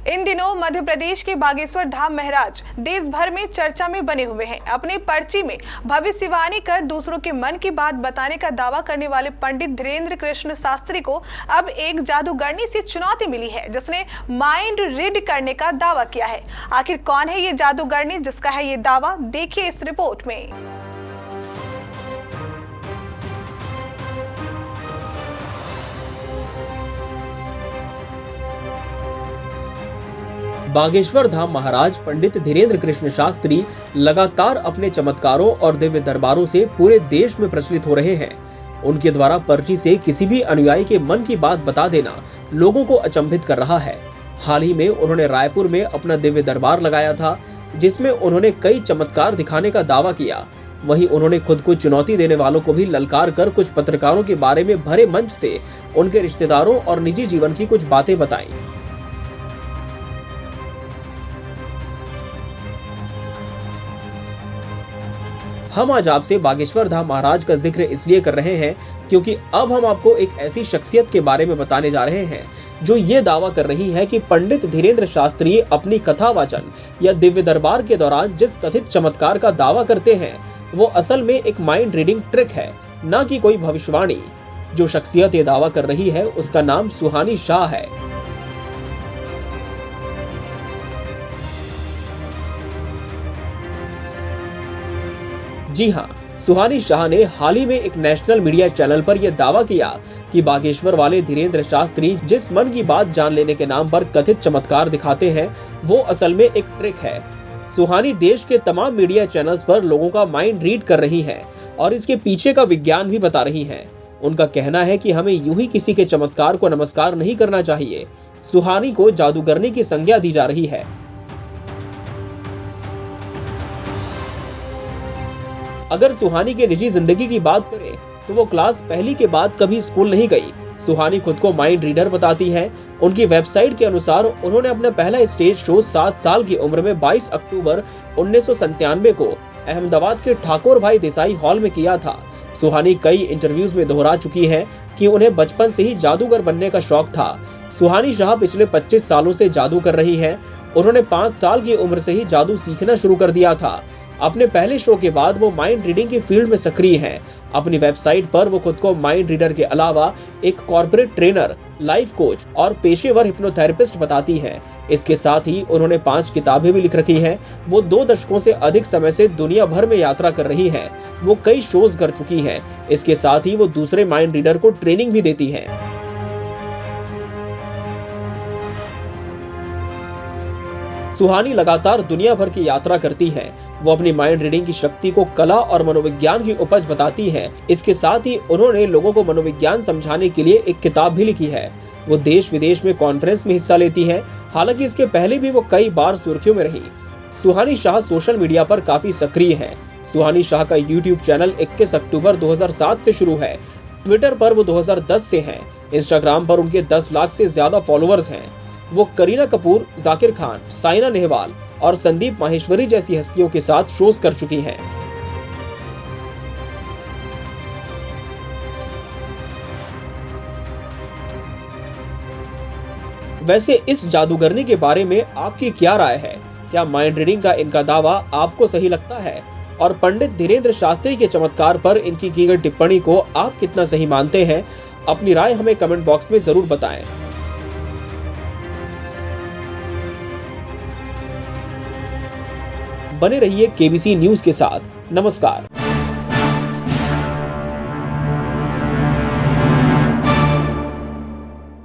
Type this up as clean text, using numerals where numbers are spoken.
इन दिनों मध्य प्रदेश के बागेश्वर धाम महाराज देश भर में चर्चा में बने हुए हैं। अपनी पर्ची में भविष्यवाणी कर दूसरों के मन की बात बताने का दावा करने वाले पंडित धीरेन्द्र कृष्ण शास्त्री को अब एक जादूगरनी से चुनौती मिली है, जिसने माइंड रीड करने का दावा किया है। आखिर कौन है ये जादूगरनी जिसका है ये दावा, देखिए इस रिपोर्ट में। बागेश्वर धाम महाराज पंडित धीरेन्द्र कृष्ण शास्त्री लगातार अपने चमत्कारों और दिव्य दरबारों से पूरे देश में प्रचलित हो रहे हैं। उनके द्वारा पर्ची से किसी भी अनुयायी के मन की बात बता देना लोगों को अचंभित कर रहा है। हाल ही में उन्होंने रायपुर में अपना दिव्य दरबार लगाया था, जिसमें उन्होंने कई चमत्कार दिखाने का दावा किया। वहीं उन्होंने खुद को चुनौती देने वालों को भी ललकार कर कुछ पत्रकारों के बारे में भरे मंच से उनके रिश्तेदारों और निजी जीवन की कुछ बातें बताई। हम आज आपसे बागेश्वर धाम महाराज का जिक्र इसलिए कर रहे हैं क्योंकि अब हम आपको एक ऐसी शख्सियत के बारे में बताने जा रहे हैं जो ये दावा कर रही है कि पंडित धीरेन्द्र शास्त्री अपनी कथा वाचन या दिव्य दरबार के दौरान जिस कथित चमत्कार का दावा करते हैं वो असल में एक माइंड रीडिंग ट्रिक है, न कि कोई भविष्यवाणी। जो शख्सियत ये दावा कर रही है उसका नाम सुहानी शाह है। जी हाँ, सुहानी शाह ने हाल ही में एक नेशनल मीडिया चैनल पर यह दावा किया कि बागेश्वर वाले धीरेन्द्र शास्त्री जिस मन की बात जान लेने के नाम पर कथित चमत्कार दिखाते हैं वो असल में एक ट्रिक है। सुहानी देश के तमाम मीडिया चैनल्स पर लोगों का माइंड रीड कर रही हैं और इसके पीछे का विज्ञान भी बता रही हैं। उनका कहना है कि हमें यूं ही किसी के चमत्कार को नमस्कार नहीं करना चाहिए। सुहानी को जादूगरनी की संज्ञा दी जा रही है। अगर सुहानी की निजी जिंदगी की बात करें तो वो क्लास पहली के बाद कभी स्कूल नहीं गई। सुहानी खुद को माइंड रीडर बताती है। उनकी वेबसाइट के अनुसार उन्होंने अपना पहला स्टेज शो 7 साल की उम्र में 22 अक्टूबर 1997 को अहमदाबाद के ठाकुर भाई देसाई हॉल में किया था। सुहानी कई इंटरव्यूज में दोहरा चुकी है कि उन्हें बचपन से ही जादूगर बनने का शौक था। सुहानी शाह पिछले 25 सालों से जादू कर रही है। उन्होंने 5 साल की उम्र से ही जादू सीखना शुरू कर दिया था। अपने पहले शो के बाद वो माइंड रीडिंग की फील्ड में सक्रिय हैं। अपनी वेबसाइट पर वो खुद को माइंड रीडर के अलावा एक कॉर्पोरेट ट्रेनर, लाइफ कोच और पेशेवर हिप्नोथेरेपिस्ट बताती हैं। इसके साथ ही उन्होंने 5 किताबें भी लिख रखी हैं। वो 2 दशकों से अधिक समय से दुनिया भर में यात्रा कर रही हैं। वो कई शोज कर चुकी हैं। इसके साथ ही वो दूसरे माइंड रीडर को ट्रेनिंग भी देती हैं। सुहानी लगातार दुनिया भर की यात्रा करती है। वो अपनी माइंड रीडिंग की शक्ति को कला और मनोविज्ञान की उपज बताती है। इसके साथ ही उन्होंने लोगों को मनोविज्ञान समझाने के लिए एक किताब भी लिखी है। वो देश विदेश में कॉन्फ्रेंस में हिस्सा लेती है। हालांकि इसके पहले भी वो कई बार सुर्खियों में रही। सुहानी शाह सोशल मीडिया पर काफी सक्रिय है। सुहानी शाह का यूट्यूब चैनल 21 अक्टूबर 2007 से शुरू है। ट्विटर पर वो 2010 से हैं। इंस्टाग्राम पर उनके 10 लाख से ज्यादा फॉलोअर्स हैं। वो करीना कपूर, जाकिर खान, साइना नेहवाल और संदीप माहेश्वरी जैसी हस्तियों के साथ शोज कर चुकी हैं। वैसे इस जादूगरनी के बारे में आपकी क्या राय है? क्या माइंड रीडिंग का इनका दावा आपको सही लगता है? और पंडित धीरेन्द्र शास्त्री के चमत्कार पर इनकी की गई टिप्पणी को आप कितना सही मानते हैं? अपनी राय हमें कमेंट बॉक्स में जरूर बताएं। बने रहिए केबीसी न्यूज के साथ। नमस्कार।